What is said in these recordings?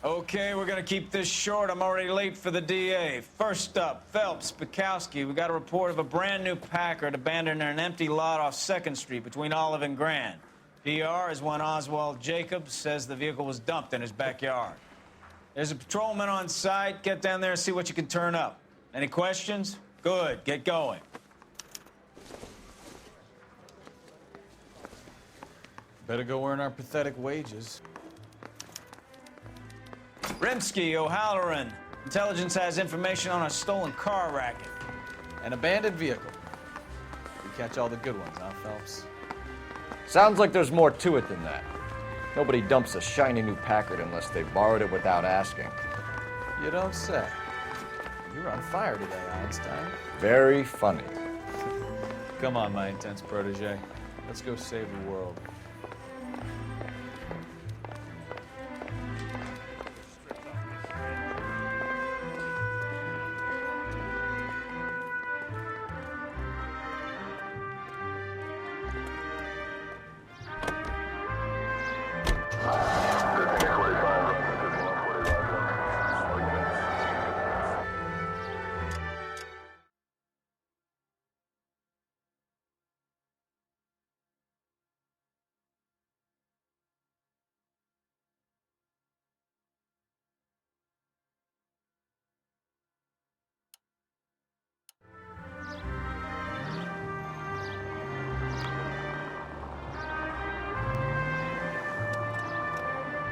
Okay, we're gonna keep this short. I'm already late for the DA. First up, Phelps, Bukowski. We got a report of a brand new Packard abandoned in an empty lot off 2nd Street between Olive and Grand. PR is one Oswald Jacobs says the vehicle was dumped in his backyard. There's a patrolman on site. Get down there and see what you can turn up. Any questions? Good, get going. Better go earn our pathetic wages. Rimsky, O'Halloran. Intelligence has information on a stolen car racket. An abandoned vehicle. We catch all the good ones, huh, Phelps? Sounds like there's more to it than that. Nobody dumps a shiny new Packard unless they borrowed it without asking. You don't say. You're on fire today, Einstein. Very funny. Come on, my intense protege. Let's go save the world.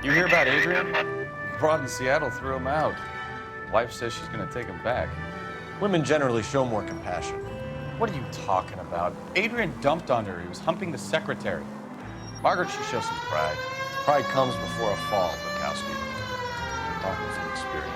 You hear about Adrian? Broad in Seattle threw him out. Wife says she's gonna take him back. Women generally show more compassion. What are you talking about? Adrian dumped on her. He was humping the secretary. Margaret should show some pride. Pride comes before a fall, Bukowski. I'm talking from experience.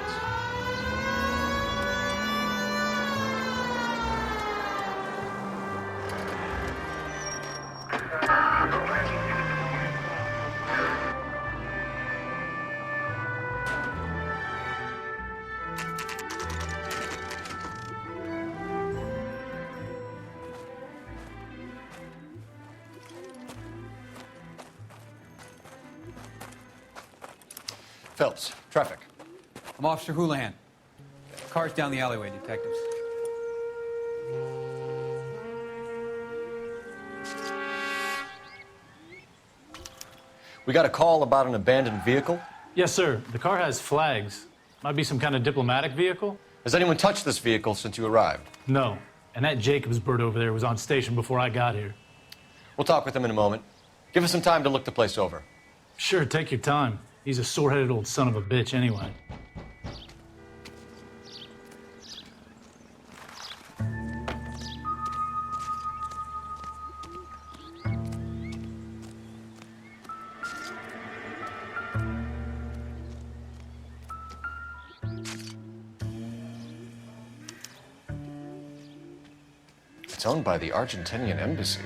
Phelps, traffic. I'm Officer Houlihan. Car's down the alleyway, detectives. We got a call about an abandoned vehicle. Yes, sir. The car has flags. Might be some kind of diplomatic vehicle. Has anyone touched this vehicle since you arrived? No. And that Jacobs bird over there was on station before I got here. We'll talk with him in a moment. Give us some time to look the place over. Sure, take your time. He's a sore-headed old son of a bitch anyway. It's owned by the Argentinian embassy.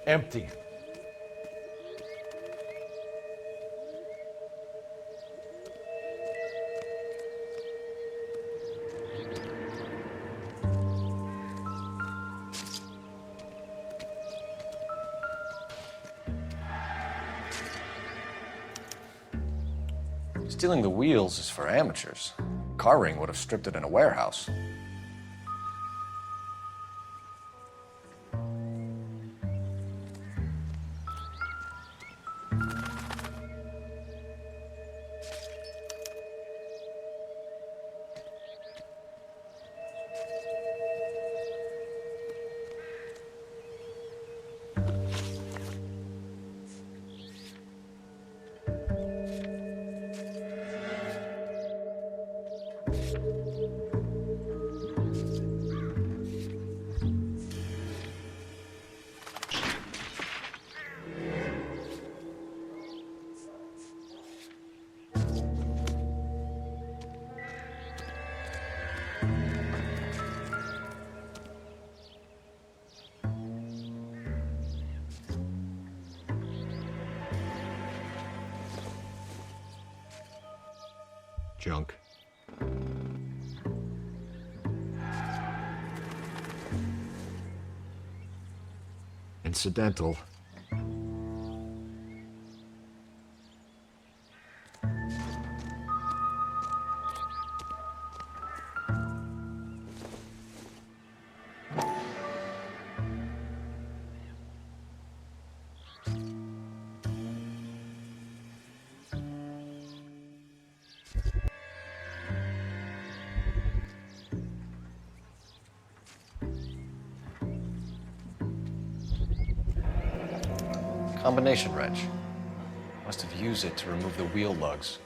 Empty. Stealing the wheels is for amateurs. Car ring would have stripped it in a warehouse. Junk. incidental. Combination wrench. Must have used it to remove the wheel lugs.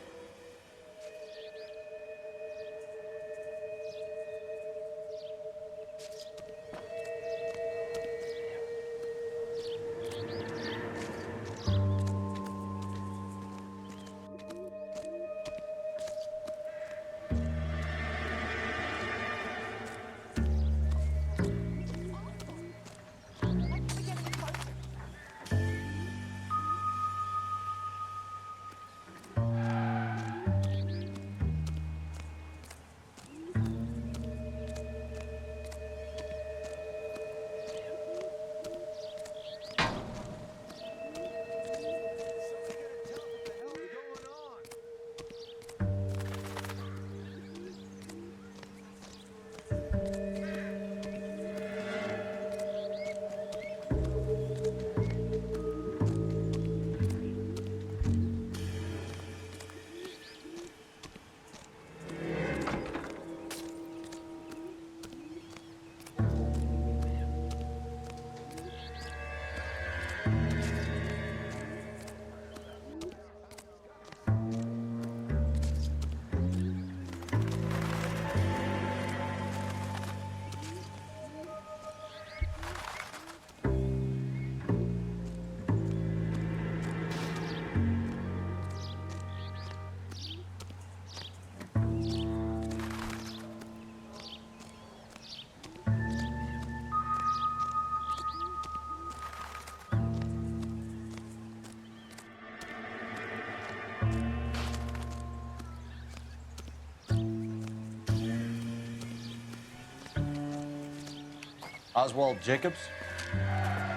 Oswald Jacobs?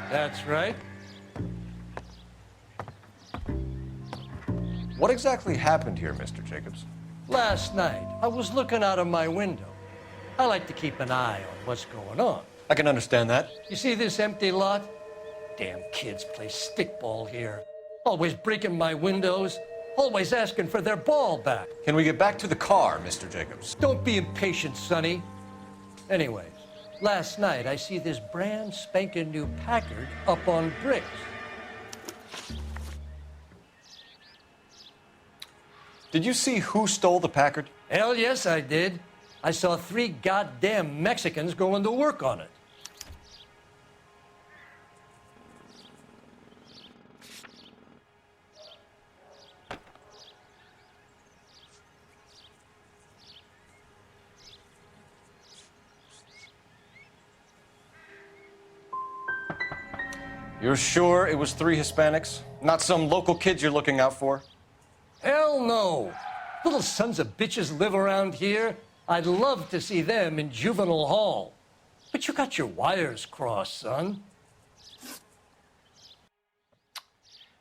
That's right. What exactly happened here, Mr. Jacobs? Last night, I was looking out of my window. I like to keep an eye on what's going on. I can understand that. You see this empty lot? Damn kids play stickball here. Always breaking my windows, always asking for their ball back. Can we get back to the car, Mr. Jacobs? Don't be impatient, Sonny. Anyways, last night I see this brand spanking new Packard up on bricks. Did you see who stole the Packard? Hell yes, I did. I saw 3 goddamn Mexicans going to work on it. You're sure it was 3 Hispanics? Not some local kids you're looking out for? Hell no. Little sons of bitches live around here. I'd love to see them in juvenile hall. But you got your wires crossed, son.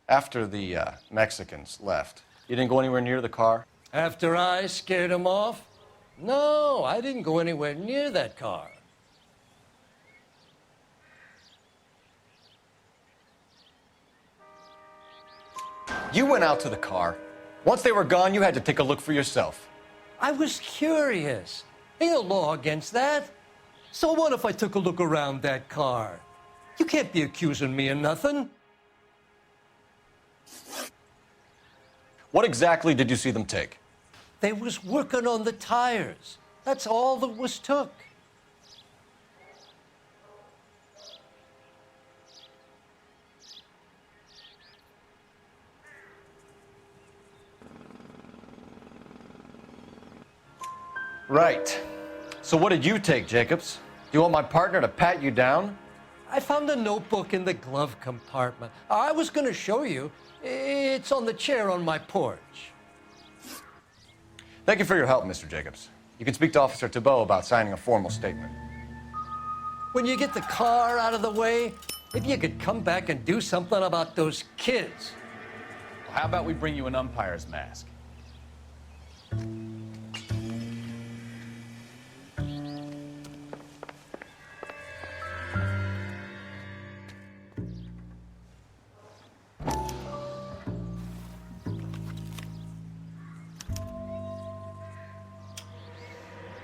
After the Mexicans left, you didn't go anywhere near the car? After I scared them off? No, I didn't go anywhere near that car. You went out to the car. Once they were gone, you had to take a look for yourself. I was curious. Ain't no law against that. So what if I took a look around that car? You can't be accusing me of nothing. What exactly did you see them take? They was working on the tires. That's all that was took. Right. So what did you take, Jacobs? Do you want my partner to pat you down? I found a notebook in the glove compartment. I was going to show you. It's on the chair on my porch. Thank you for your help, Mr. Jacobs. You can speak to Officer Thibault about signing a formal statement. When you get the car out of the way, If you could come back and do something about those kids. Well, how about we bring you an umpire's mask?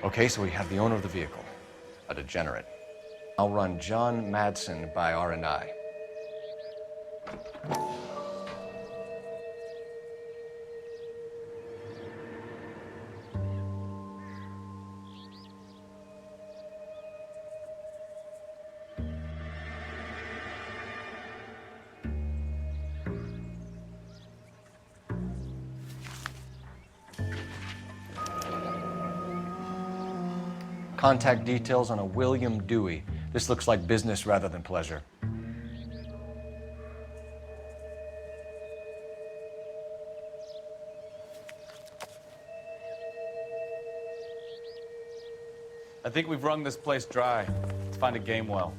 Okay, so we have the owner of the vehicle, a degenerate. I'll run John Madsen by R&I. Contact details on a William Dewey. This looks like business rather than pleasure. I think we've wrung this place dry. Let's find a game well.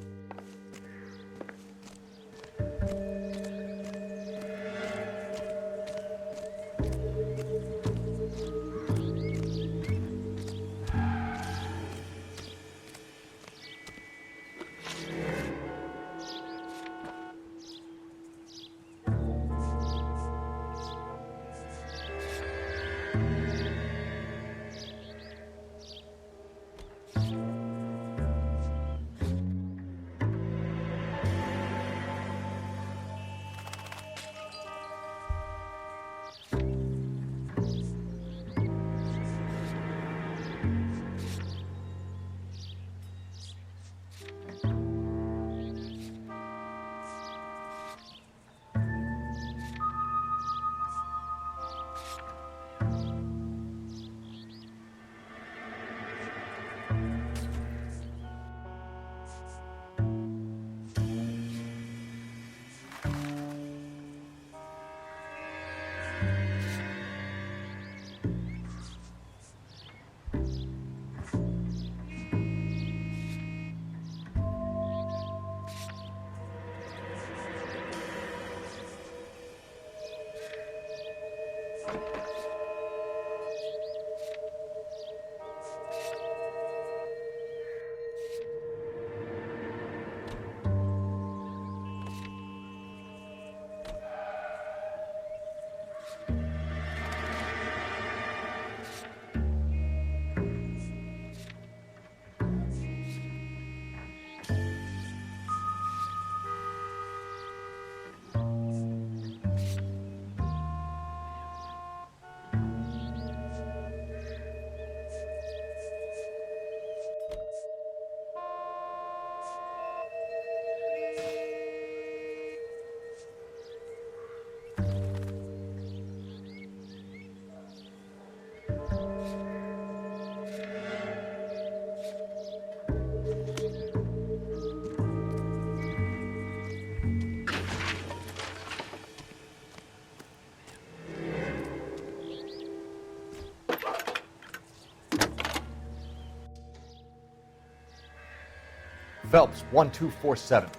Phelps, 1247.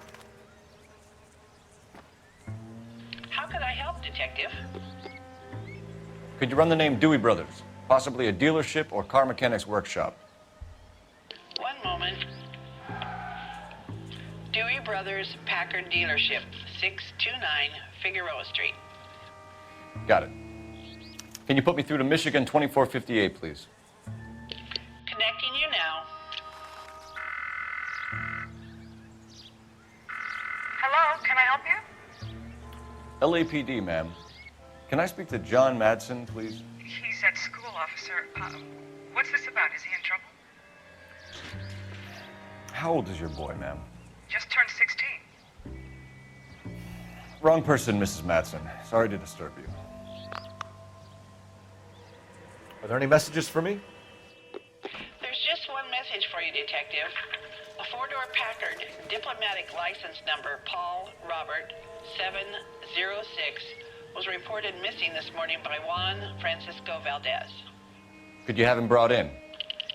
How could I help, Detective? Could you run the name Dewey Brothers? Possibly a dealership or car mechanics workshop. One moment. Dewey Brothers Packard Dealership, 629 Figueroa Street. Got it. Can you put me through to Michigan 2458, please? Connecting you now. Hello, can I help you? LAPD, ma'am. Can I speak to John Madsen, please? He's at school, officer. What's this about? Is he in trouble? How old is your boy, ma'am? Just turned 16. Wrong person, Mrs. Madsen. Sorry to disturb you. Are there any messages for me? There's just one message for you, Detective. A four-door Packard, diplomatic license number Paul Robert 706, was reported missing this morning by Juan Francisco Valdez. Could you have him brought in?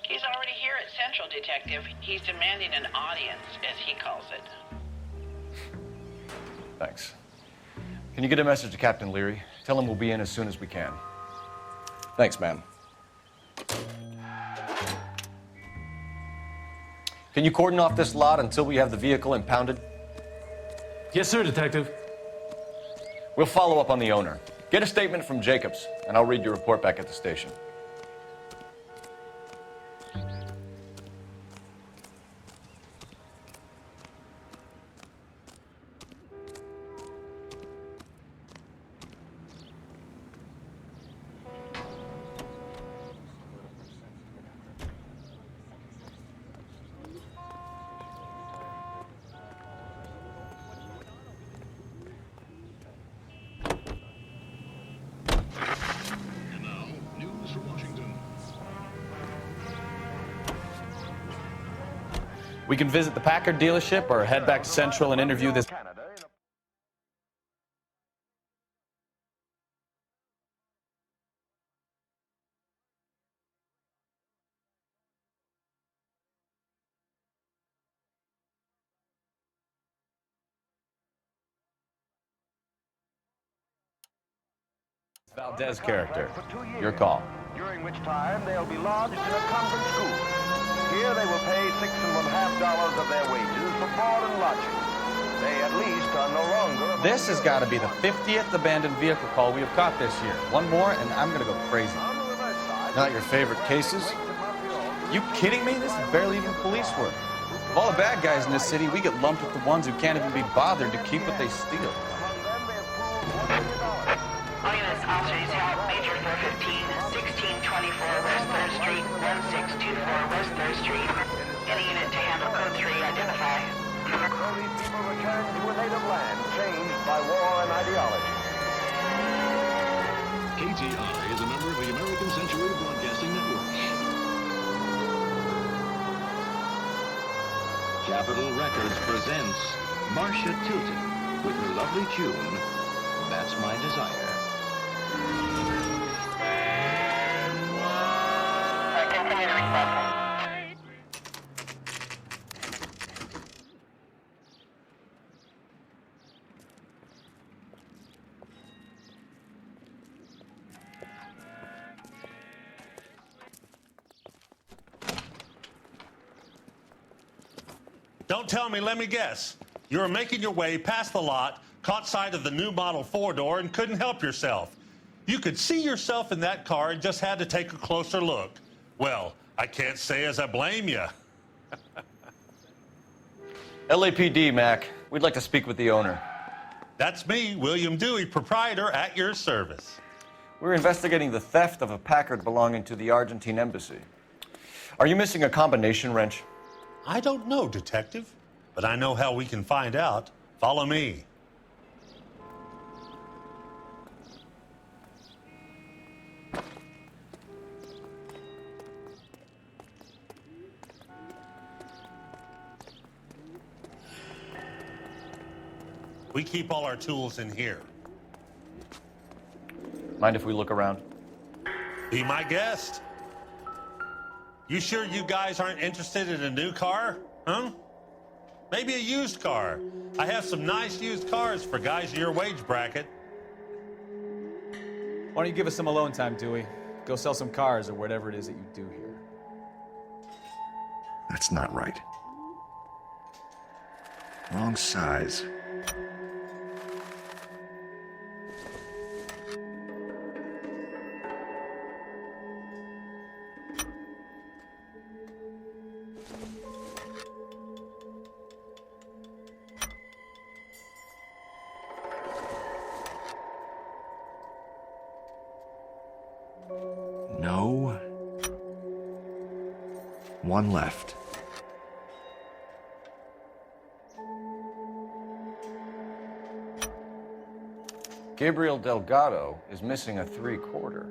He's already here at Central, Detective. He's demanding an audience, as he calls it. Thanks. Can you get a message to Captain Leary? Tell him we'll be in as soon as we can. Thanks, man. Can you cordon off this lot until we have the vehicle impounded? Yes, sir, Detective. We'll follow up on the owner. Get a statement from Jacobs, and I'll read your report back at the station. We can visit the Packard dealership or head back to Central and interview this. Valdez character. Your call. During which time they'll be lodged in a convent school. Here they will pay $6.50 of their wages for board and lodging. They at least are no longer... This has got to be the 50th abandoned vehicle call we have caught this year. One more and I'm going to go crazy. Not your favorite cases? You kidding me? This is barely even police work. Of all the bad guys in this city, we get lumped with the ones who can't even be bothered to keep what they steal. All units, officers have Major 415, 1624 West 3rd Street, 1624 West 3rd Street. Any unit to handle code 3, identify. So these people return to a native land changed by war and ideology. KTI is a member of the American Century Broadcasting Network. Capitol Records presents Marcia Tilton with her lovely tune, That's My Desire. Continue to request. Don't tell me, let me guess. You were making your way past the lot, caught sight of the new model four-door, and couldn't help yourself. You could see yourself in that car and just had to take a closer look. Well, I can't say as I blame you. LAPD, Mac. We'd like to speak with the owner. That's me, William Dewey, proprietor, at your service. We're investigating the theft of a Packard belonging to the Argentine embassy. Are you missing a combination wrench? I don't know, Detective, but I know how we can find out. Follow me. We keep all our tools in here. Mind if we look around? Be my guest. You sure you guys aren't interested in a new car? Huh? Maybe a used car. I have some nice used cars for guys in your wage bracket. Why don't you give us some alone time, Dewey? Go sell some cars or whatever it is that you do here. That's not right. Wrong size. No. One left. Gabriel Delgado is missing a 3/4.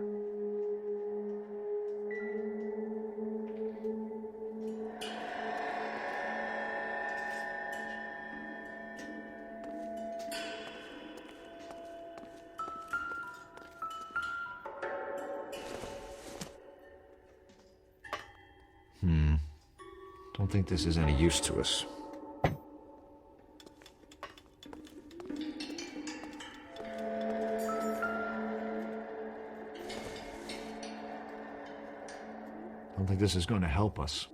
Don't think this is any use to us. I don't think this is going to help us.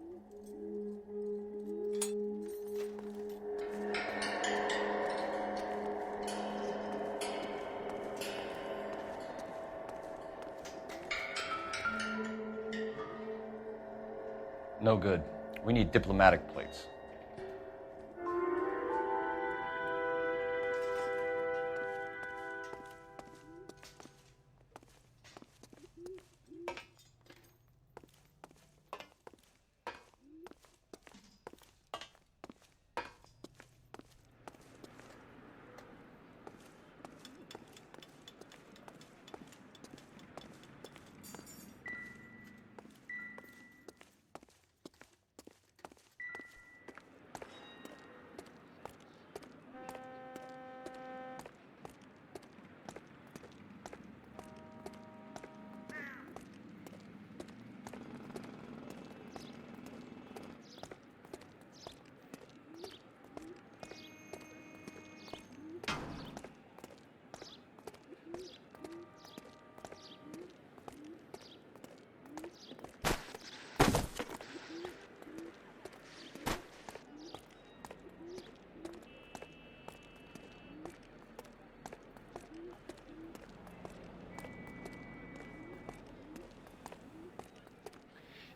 No good. We need diplomatic plates.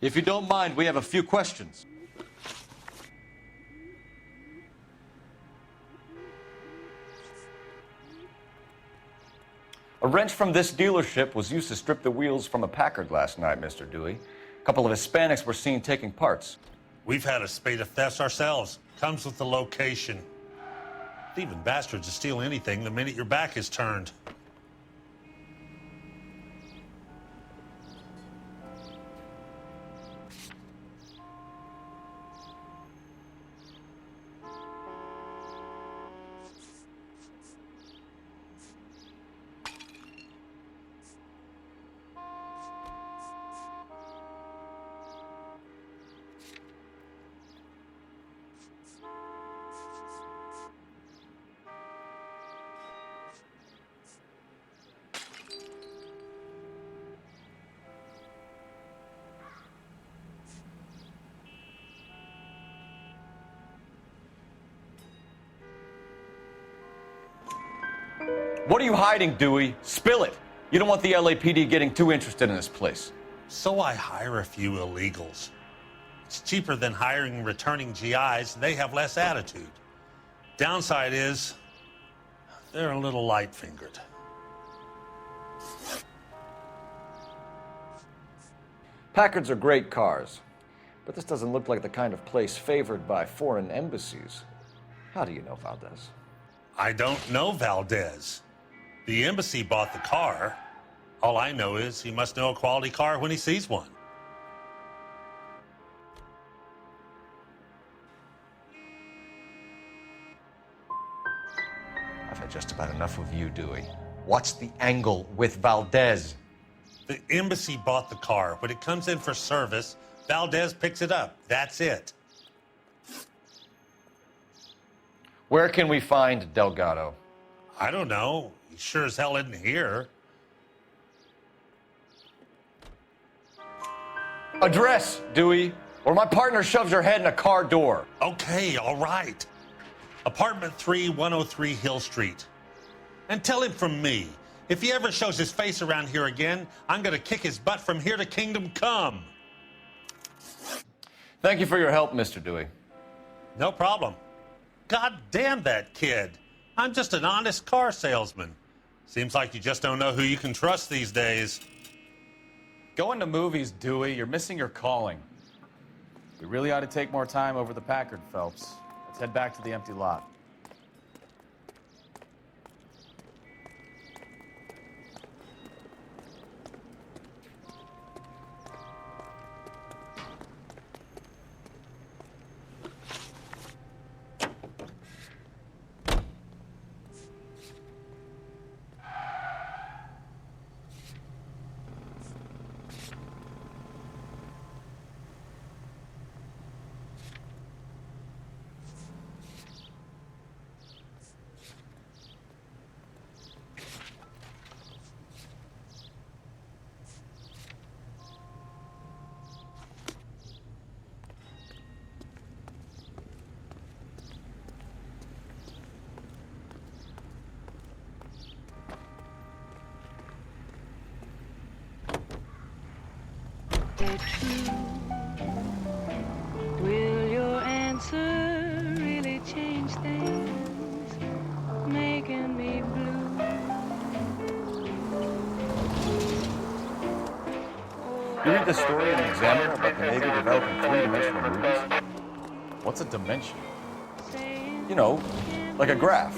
If you don't mind, we have a few questions. A wrench from this dealership was used to strip the wheels from a Packard last night, Mr. Dewey. A couple of Hispanics were seen taking parts. We've had a spate of thefts ourselves. Comes with the location. Thieving bastards will steal anything the minute your back is turned. What are you hiding, Dewey? Spill it. You don't want the LAPD getting too interested in this place. So I hire a few illegals. It's cheaper than hiring returning GIs, and they have less attitude. Downside is, they're a little light-fingered. Packards are great cars, but this doesn't look like the kind of place favored by foreign embassies. How do you know Valdez? I don't know Valdez. The embassy bought the car. All I know is he must know a quality car when he sees one. I've had just about enough of you, Dewey. What's the angle with Valdez? The embassy bought the car. When it comes in for service, Valdez picks it up. That's it. Where can we find Delgado? I don't know. He sure as hell isn't here. Address, Dewey, or my partner shoves her head in a car door. Okay, all right. Apartment 3, 103 Hill Street. And tell him from me, if he ever shows his face around here again, I'm gonna kick his butt from here to Kingdom Come. Thank you for your help, Mr. Dewey. No problem. God damn that kid. I'm just an honest car salesman. Seems like you just don't know who you can trust these days. Going to movies, Dewey. You're missing your calling. We really ought to take more time over the Packard, Phelps. Let's head back to the empty lot. stay true? Will your answer really change things, making me blue? You read the story in the Examiner about the Navy developing three-dimensional movies? What's a dimension? You know, like a graph.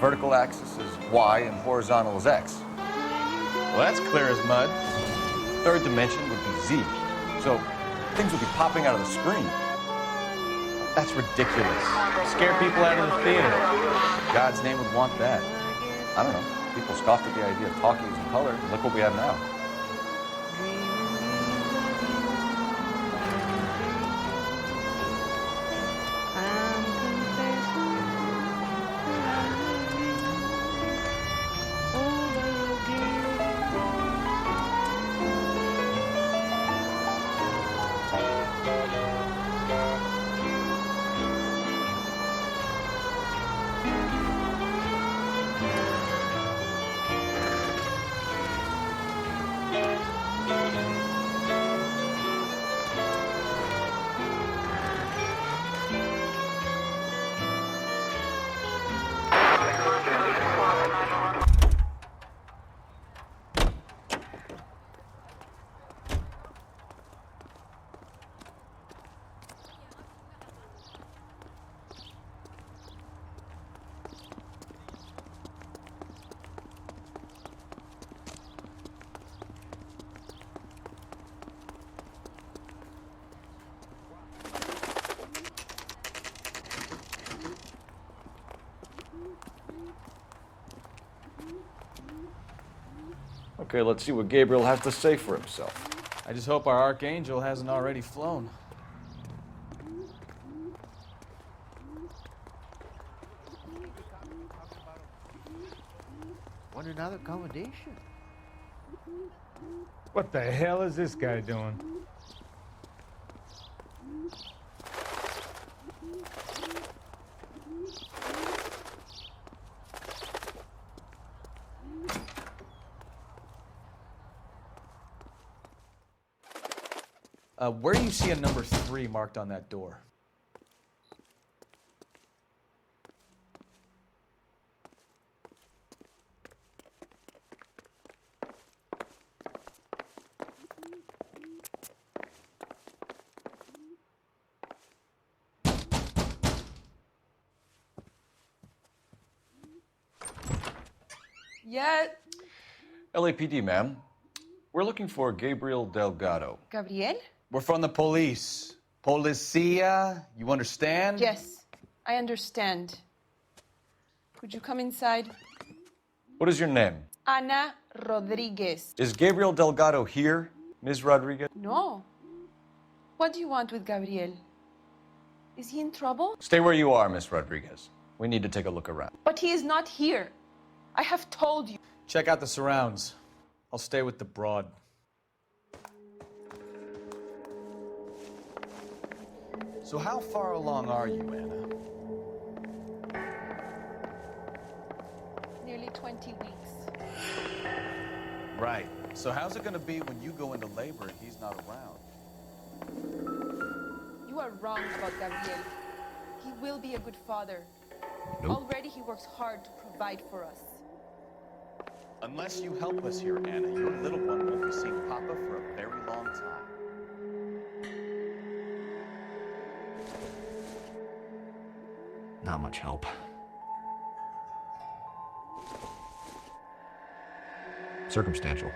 Vertical axis is Y and horizontal is X. Well, that's clear as mud. Third dimension would be Z. So things would be popping out of the screen. That's ridiculous. Scare people out of the theater. God's name would want that. I don't know. People scoffed at the idea of talkies in color, and look what we have now. Okay, let's see what Gabriel has to say for himself. I just hope our archangel hasn't already flown. Want another accommodation? What the hell is this guy doing? Where do you see a number 3 marked on that door? Yeah. LAPD, ma'am. We're looking for Gabriel Delgado. Gabriel? We're from the police. Policia, you understand? Yes, I understand. Could you come inside? What is your name? Ana Rodriguez. Is Gabriel Delgado here, Ms. Rodriguez? No. What do you want with Gabriel? Is he in trouble? Stay where you are, Miss Rodriguez. We need to take a look around. But he is not here. I have told you. Check out the surrounds. I'll stay with the broad. So how far along are you, Anna? Nearly 20 weeks. Right. So how's it going to be when you go into labor and he's not around? You are wrong about Gabriel. He will be a good father. Nope. Already he works hard to provide for us. Unless you help us here, Anna, your little one won't be seeing Papa for a very long time. Not much help. Circumstantial.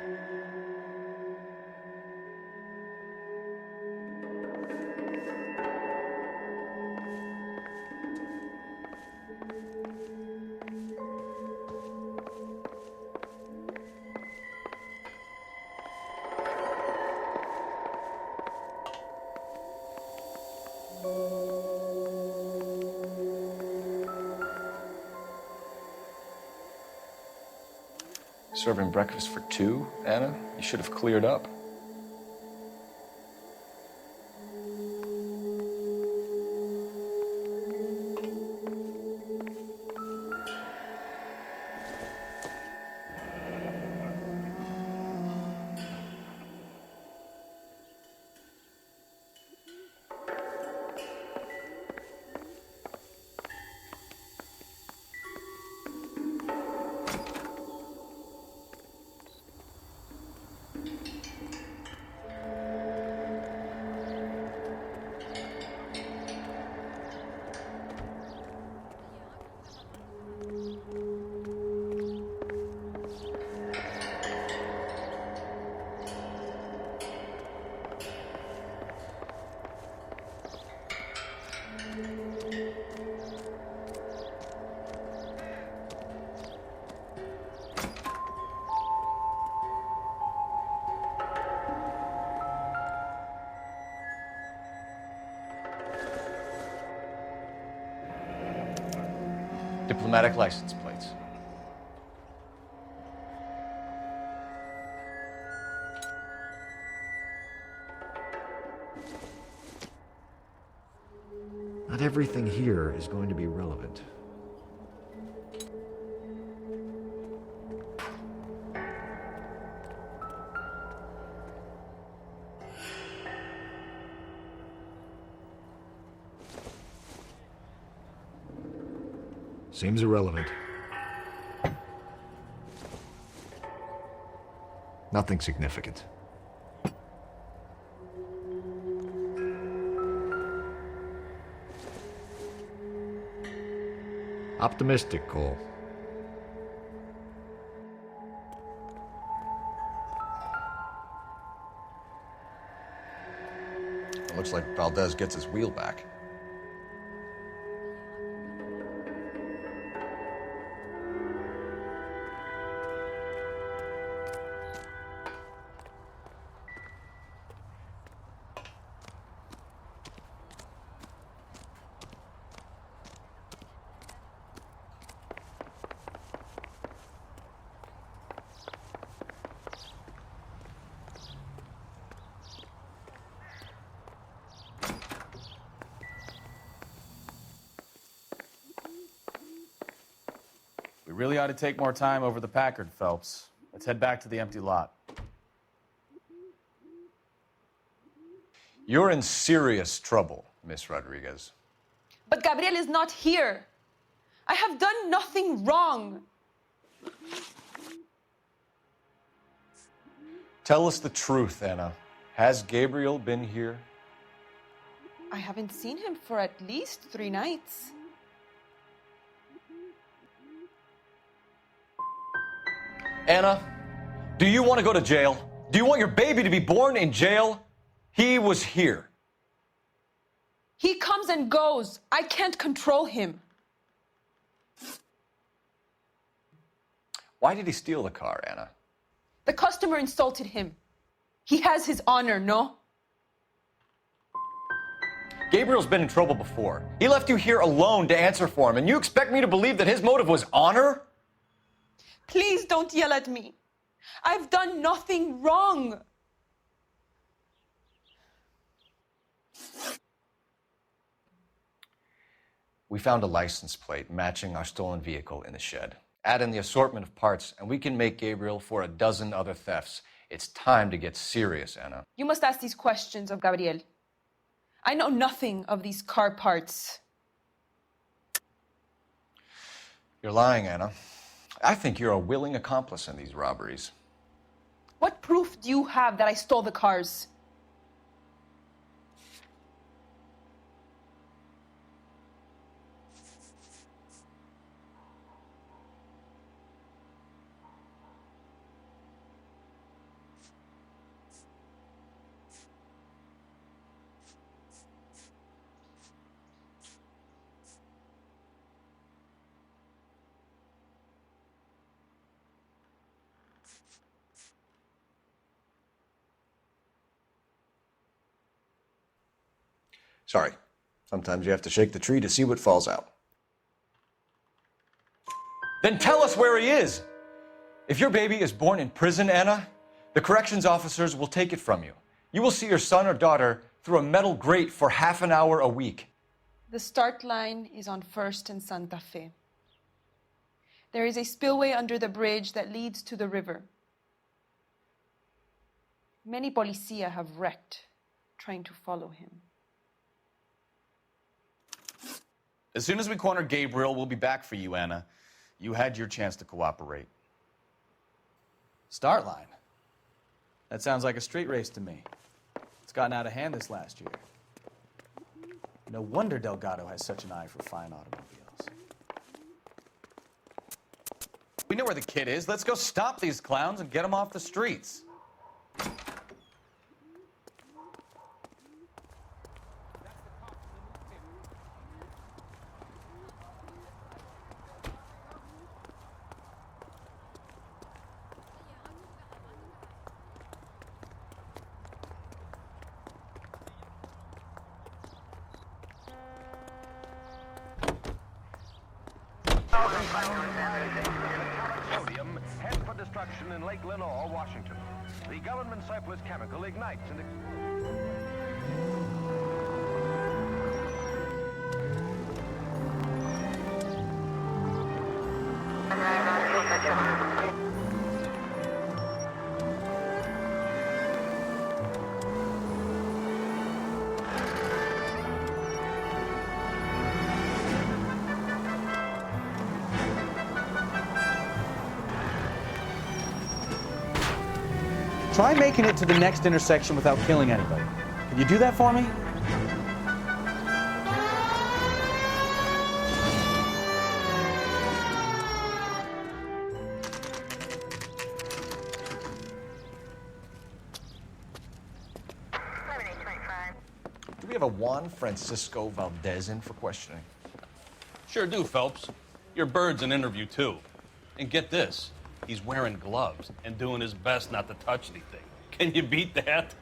Serving breakfast for two, Anna? You should have cleared up. diplomatic license plates. Not everything here is going to be relevant. Seems irrelevant. Nothing significant. Optimistic, Cole. It looks like Valdez gets his wheel back. We really ought to take more time over the Packard, Phelps. Let's head back to the empty lot. You're in serious trouble, Miss Rodriguez. But Gabriel is not here. I have done nothing wrong. Tell us the truth, Anna. Has Gabriel been here? I haven't seen him for at least 3 nights. Anna, do you want to go to jail? Do you want your baby to be born in jail? He was here. He comes and goes. I can't control him. Why did he steal the car, Anna? The customer insulted him. He has his honor, no? Gabriel's been in trouble before. He left you here alone to answer for him, and you expect me to believe that his motive was honor? Please don't yell at me. I've done nothing wrong. We found a license plate matching our stolen vehicle in the shed. Add in the assortment of parts, and we can make Gabriel for a dozen other thefts. It's time to get serious, Anna. You must ask these questions of Gabriel. I know nothing of these car parts. You're lying, Anna. I think you're a willing accomplice in these robberies. What proof do you have that I stole the cars? Sorry. Sometimes you have to shake the tree to see what falls out. Then tell us where he is. If your baby is born in prison, Anna, the corrections officers will take it from you. You will see your son or daughter through a metal grate for half an hour a week. The start line is on 1st and Santa Fe. There is a spillway under the bridge that leads to the river. Many policia have wrecked trying to follow him. As soon as we corner Gabriel, we'll be back for you, Anna. You had your chance to cooperate. Start line? That sounds like a street race to me. It's gotten out of hand this last year. No wonder Delgado has such an eye for fine automobiles. We know where the kid is. Let's go stop these clowns and get them off the streets. Sodium head for destruction in Lake Lenore, Washington. The government surplus chemical ignites in the... Try making it to the next intersection without killing anybody. Can you do that for me? Do we have a Juan Francisco Valdez in for questioning? Sure do, Phelps. Your bird's an interview, too. And get this, he's wearing gloves and doing his best not to touch anything. Can you beat that?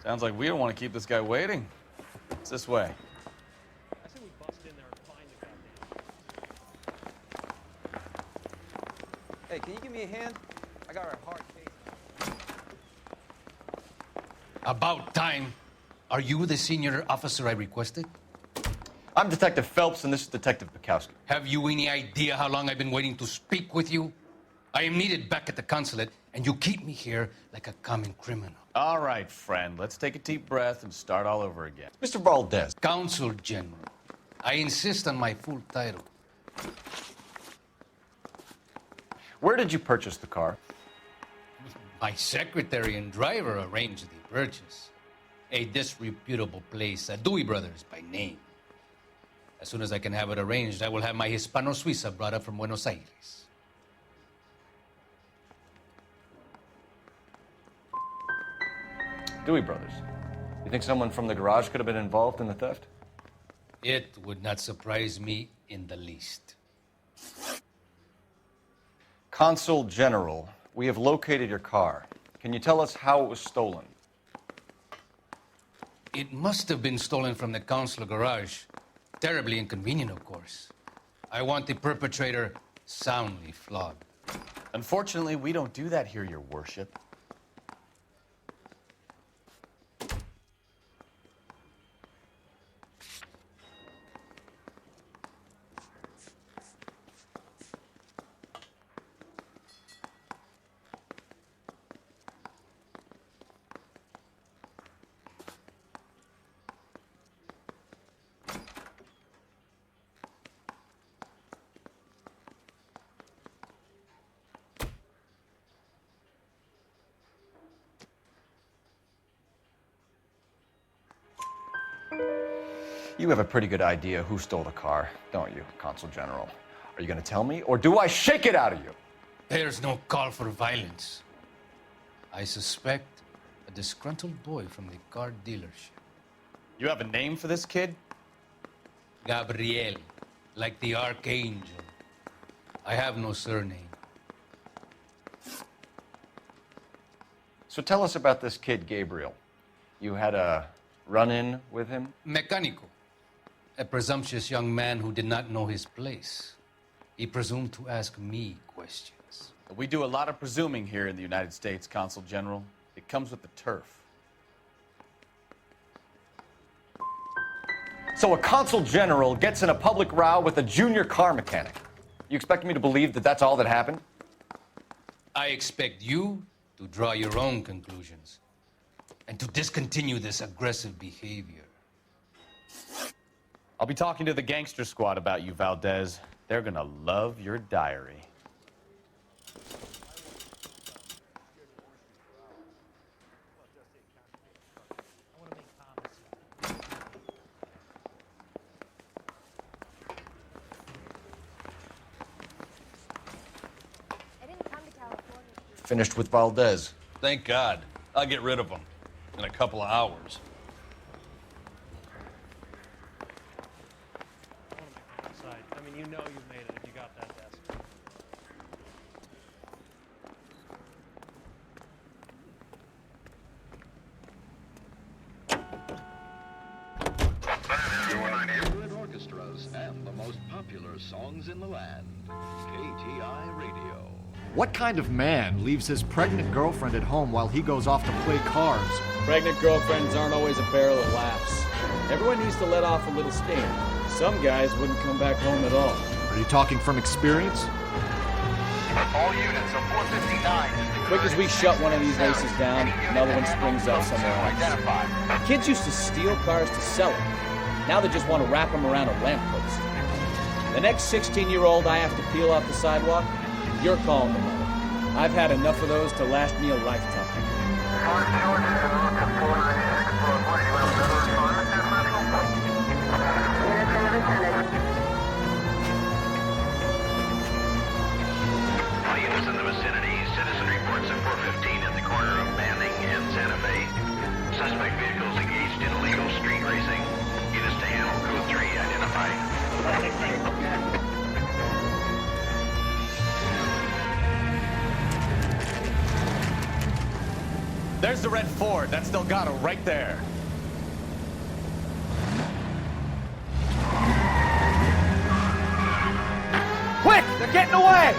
Sounds like we don't want to keep this guy waiting. It's this way. I say we bust in there and find the goddamn... Hey, can you give me a hand? I got a hard case. About time. Are you the senior officer I requested? I'm Detective Phelps, and this is Detective Bukowski. Have you any idea how long I've been waiting to speak with you? I am needed back at the consulate, and you keep me here like a common criminal. All right, friend. Let's take a deep breath and start all over again. Mr. Valdez. Consul General. I insist on my full title. Where did you purchase the car? My secretary and driver arranged the purchase. A disreputable place, Dewey Brothers by name. As soon as I can have it arranged, I will have my Hispano Suiza brought up from Buenos Aires. Dewey Brothers. You think someone from the garage could have been involved in the theft? It would not surprise me in the least. Consul General, we have located your car. Can you tell us how it was stolen? It must have been stolen from the consular garage. Terribly inconvenient, of course. I want the perpetrator soundly flogged. Unfortunately, we don't do that here, Your Worship. You have a pretty good idea who stole the car, don't you, Consul General? Are you going to tell me, or do I shake it out of you? There's no call for violence. I suspect a disgruntled boy from the car dealership. You have a name for this kid? Gabriel, like the archangel. I have no surname. So tell us about this kid, Gabriel. You had a run-in with him? Mecánico. A presumptuous young man who did not know his place. He presumed to ask me questions. We do a lot of presuming here in the United States, Consul General. It comes with the turf. So a Consul General gets in a public row with a junior car mechanic. You expect me to believe that that's all that happened? I expect you to draw your own conclusions and to discontinue this aggressive behavior. I'll be talking to the gangster squad about you, Valdez. They're gonna love your diary. Finished with Valdez. Thank God. I'll get rid of him in a couple of hours. I mean, you know you made it if you got that desk. Orchestras and the most most popular songs in the land. KTI Radio. What kind of man leaves his pregnant girlfriend at home while he goes off to play cards? Pregnant girlfriends aren't always a barrel of laughs. Everyone needs to let off a little steam. Some guys wouldn't come back home at all. Are you talking from experience? All units of 459 is the Quick as we shut one of these races down, another one springs up somewhere else. Kids used to steal cars to sell them. Now they just want to wrap them around a lamppost. The next 16-year-old I have to peel off the sidewalk, you're calling the mother. I've had enough of those to last me a lifetime. All units in the vicinity, citizen reports at 415 at the corner of Manning and Santa Fe. Suspect vehicles engaged in illegal street racing. Units to handle code 3 identified. There's the red Ford. That's Delgado right there. Quick! They're getting away!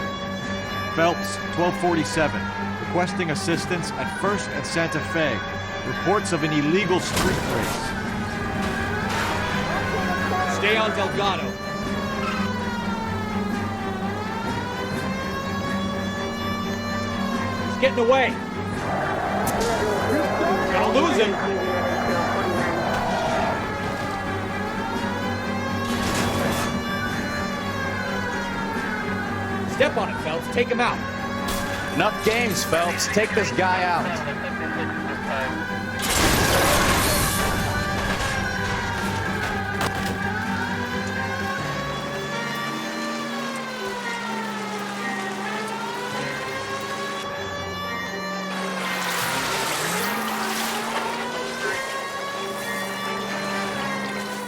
Phelps, 1247. Requesting assistance at 1st and Santa Fe. Reports of an illegal street race. Stay on Delgado. He's getting away. Gonna lose him. Step on it, Phelps. Take him out. Enough games, Phelps. Take this guy out.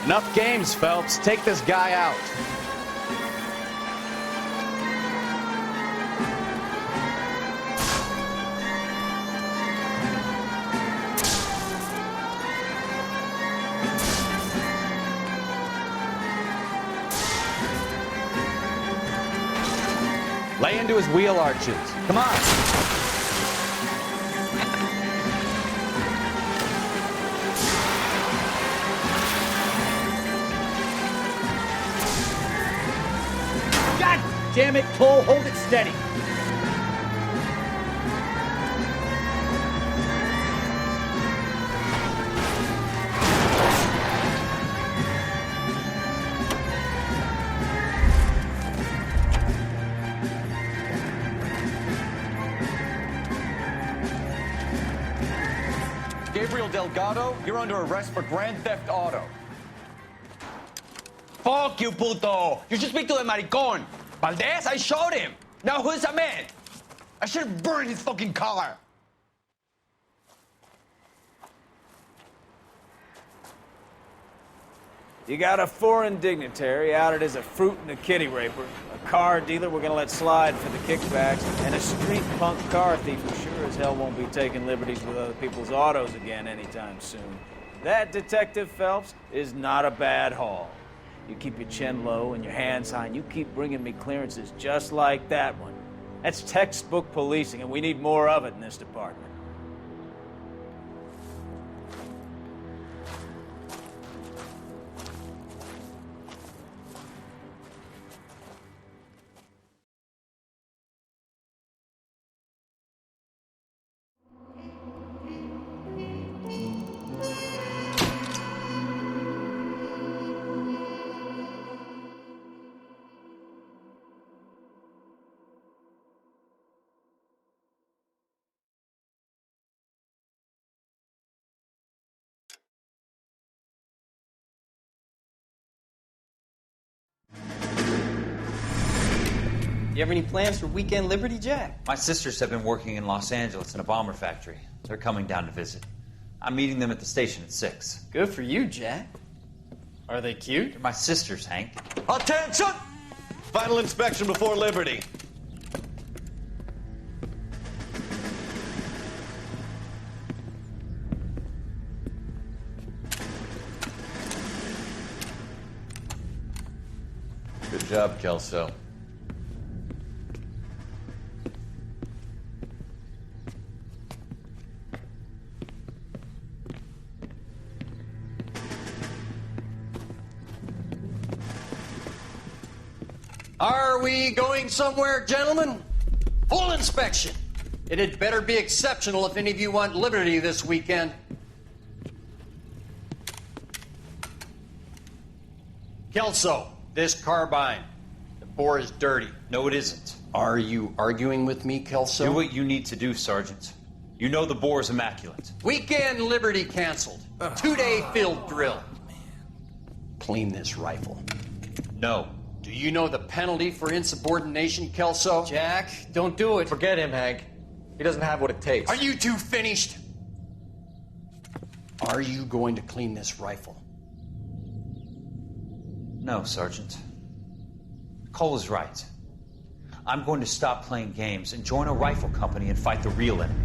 Enough games, Phelps. Take this guy out. Lay into his wheel arches. Come on. God damn it, Cole. Hold it steady. Gabriel Delgado, you're under arrest for grand theft auto. Fuck you, puto! You should speak to the maricon. Valdez, I showed him. Now who's a man? I should have burned his fucking car. You got a foreign dignitary outed as a fruit and a kitty raper, a car dealer we're gonna let slide for the kickbacks, and a street punk car thief who sure as hell won't be taking liberties with other people's autos again anytime soon. That, Detective Phelps, is not a bad haul. You keep your chin low and your hands high, and you keep bringing me clearances just like that one. That's textbook policing, and we need more of it in this department. You have any plans for weekend Liberty, Jack? My sisters have been working in Los Angeles in a bomber factory. They're coming down to visit. I'm meeting them at the station at 6. Good for you, Jack. Are they cute? They're my sisters, Hank. Attention! Final inspection before Liberty. job, Kelso. Are we going somewhere, gentlemen? Full inspection. It had better be exceptional if any of you want liberty this weekend. Kelso, this carbine. The bore is dirty. No, it isn't. Are you arguing with me, Kelso? Do what you need to do, Sergeant. You know the bore is immaculate. Weekend liberty canceled. 2-day field drill. Clean this rifle. No. Do you know the penalty for insubordination, Kelso? Jack, don't do it. Forget him, Hank. He doesn't have what it takes. Are you two finished? Are you going to clean this rifle? No, Sergeant. Cole is right. I'm going to stop playing games and join a rifle company and fight the real enemy.